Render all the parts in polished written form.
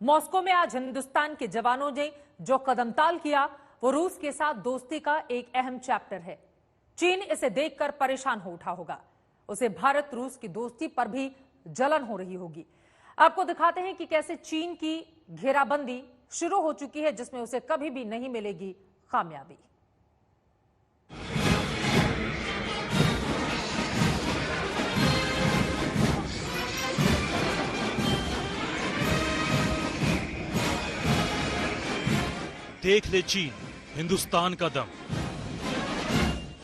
Moscow में आज हिंदुस्तान के जवानों ने जो कदमताल किया वो रूस के साथ दोस्ती का एक अहम चैप्टर है। चीन इसे देखकर परेशान हो उठा होगा, उसे भारत रूस की दोस्ती पर भी जलन हो रही होगी। आपको दिखाते हैं कि कैसे चीन की घेराबंदी शुरू हो चुकी है, जिसमें उसे कभी भी नहीं मिलेगी कामयाबी। देख ले चीन, हिंदुस्तान का दम।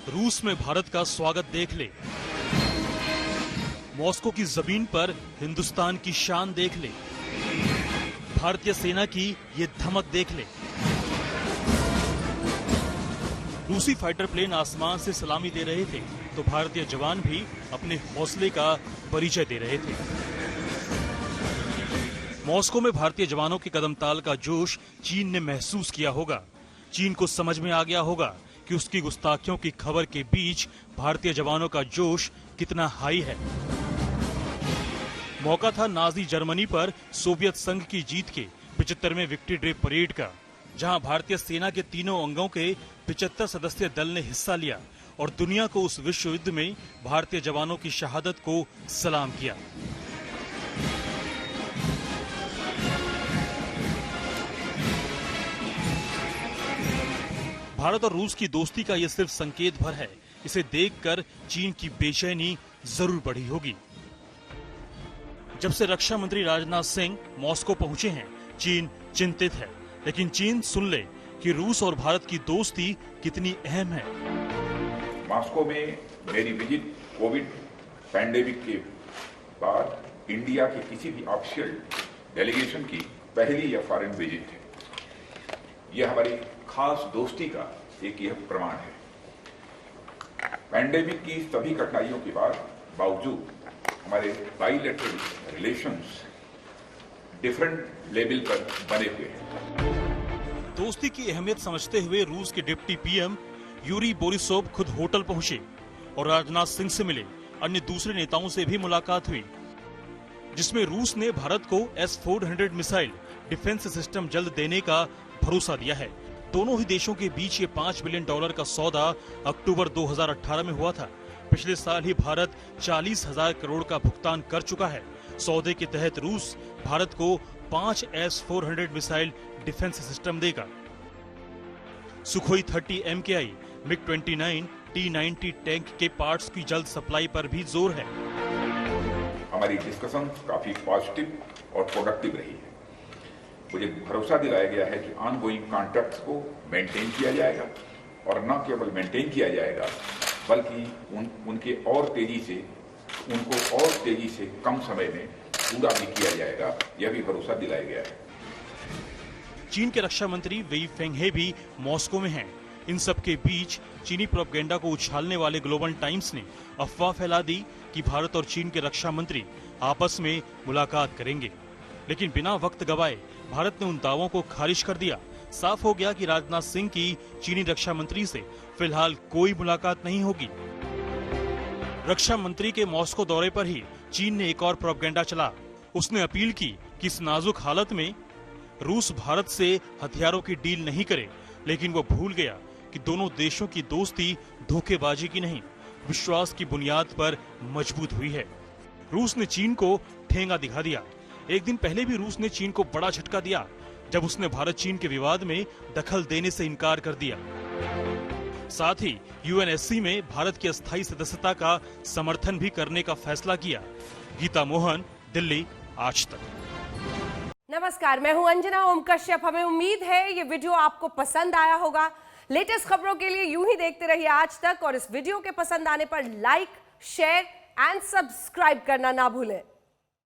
रूस में भारत का स्वागत देख ले। मॉस्को की जमीन पर हिंदुस्तान की शान देख ले। भारतीय सेना की ये धमक देख ले। रूसी फाइटर प्लेन आसमान से सलामी दे रहे थे तो भारतीय जवान भी अपने हौसले का परिचय दे रहे थे। मॉस्को में भारतीय जवानों के कदमताल का जोश चीन ने महसूस किया होगा। चीन को समझ में आ गया होगा कि उसकी गुस्ताखियों की खबर के बीच भारतीय जवानों का जोश कितना हाई है। मौका था नाजी जर्मनी पर सोवियत संघ की जीत के 75वें विक्ट्री डे परेड का, जहां भारतीय सेना के तीनों अंगों के 75 सदस्यीय दल ने हिस्सा लिया और दुनिया को उस विश्व युद्ध में भारतीय जवानों की शहादत को सलाम किया। भारत और रूस की दोस्ती का यह सिर्फ संकेत भर है। इसे देखकर चीन की बेचैनी जरूर बढ़ी होगी। जब से रक्षा मंत्री राजनाथ सिंह मॉस्को पहुंचे हैं, चीन चिंतित है। लेकिन चीन सुन ले कि रूस और भारत की दोस्ती कितनी अहम है। मॉस्को में मेरी विजिट कोविड पैंडेमिक के बाद इंडिया के किसी भी ऑफिशियल डेलीगेशन की पहली या फॉरेन विजिट है। यह हमारी खास दोस्ती का एक यह प्रमाण है। पैंडेमिक की सभी कठिनाइयों के बावजूद हमारे बाइलेटरल रिलेशंस डिफरेंट लेवल पर बने हुए हैं। दोस्ती की अहमियत समझते हुए रूस के डिप्टी पीएम यूरी बोरिसोव खुद होटल पहुंचे और राजनाथ सिंह से मिले। अन्य दूसरे नेताओं से भी मुलाकात हुई, जिसमें रूस ने भारत को S-400 मिसाइल डिफेंस सिस्टम जल्द देने का भरोसा दिया है। दोनों ही देशों के बीच ये $5 बिलियन का सौदा अक्टूबर 2018 में हुआ था। पिछले साल ही भारत 40,000 करोड़ का भुगतान कर चुका है। सौदे के तहत रूस भारत को 5 S-400 मिसाइल डिफेंस सिस्टम देगा। Sukhoi 30 MKI, MiG-29, T-90 tank के पार्ट्स की जल्द सप्लाई पर भी जोर है। हमारी डिस्कशन काफी पॉजिटिव और प्रोडक्टिव रही है। मुझे भरोसा दिलाया गया है कि ऑनगोइंग कॉन्ट्रैक्ट्स को मेंटेन किया जाएगा और न केवल मेंटेन किया जाएगा बल्कि उनको और तेजी से कम समय में पूरा भी किया जाएगा, यह भी भरोसा दिलाया गया है। चीन के रक्षा मंत्री वेई फेंघे भी मॉस्को में हैं। इन सब के बीच चीनी प्रोपेगेंडा को उछालने वाले ग्लोबल टाइम्स ने अफवाह फैला दी कि भारत और चीन के रक्षा मंत्री आपस में मुलाकात करेंगे। लेकिन बिना वक्त गवाए भारत ने उन दावों को खारिज कर दिया। साफ हो गया कि राजनाथ सिंह की चीनी रक्षा मंत्री से फिलहाल कोई मुलाकात नहीं होगी। रक्षा मंत्री के मॉस्को दौरे पर ही चीन ने एक और प्रोपेगेंडा चला। उसने अपील की कि इस नाजुक हालत में रूस भारत से हथियारों की डील नहीं करे, लेकिन वो भूल गया कि दोनों देशों की दोस्ती धोखेबाजी की नहीं, विश्वास की बुनियाद पर मजबूत हुई है। रूस ने चीन को ठेंगा दिखा दिया। एक दिन पहले भी रूस ने चीन को बड़ा झटका दिया जब उसने भारत चीन के विवाद में दखल देने से इनकार कर दिया। साथ ही UNSC में भारत की अस्थायी सदस्यता का समर्थन भी करने का फैसला किया। गीता मोहन, दिल्ली, आज तक। नमस्कार, मैं हूं अंजना ओम कश्यप। हमें उम्मीद है ये वीडियो आपको पसंद आया होगा। लेटेस्ट खबरों के लिए यूं ही देखते रहिए आज तक और इस वीडियो के पसंद आने पर लाइक, शेयर एंड सब्सक्राइब करना ना भूलें।